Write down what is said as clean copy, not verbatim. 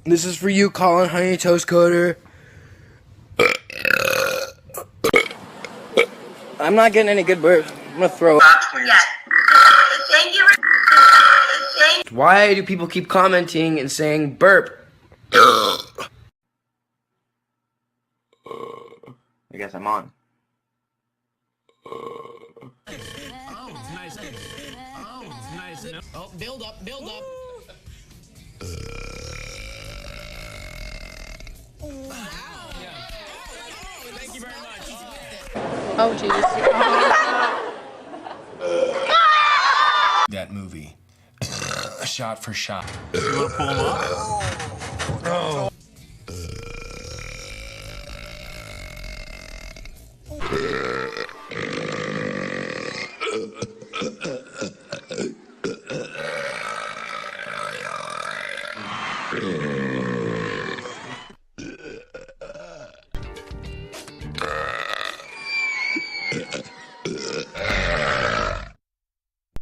This is for you, Colin Honey Toast Coder. I'm not getting any good burps. I'm gonna throw up. Yeah. Thank you. Why do people keep commenting and saying burp? I guess I'm on. Oh, it's nice. Oh, it's nice. Oh, build up, build up. Thank you very much. Oh, Jesus. That movie. Shot for shot. You want to pull him up? Oh.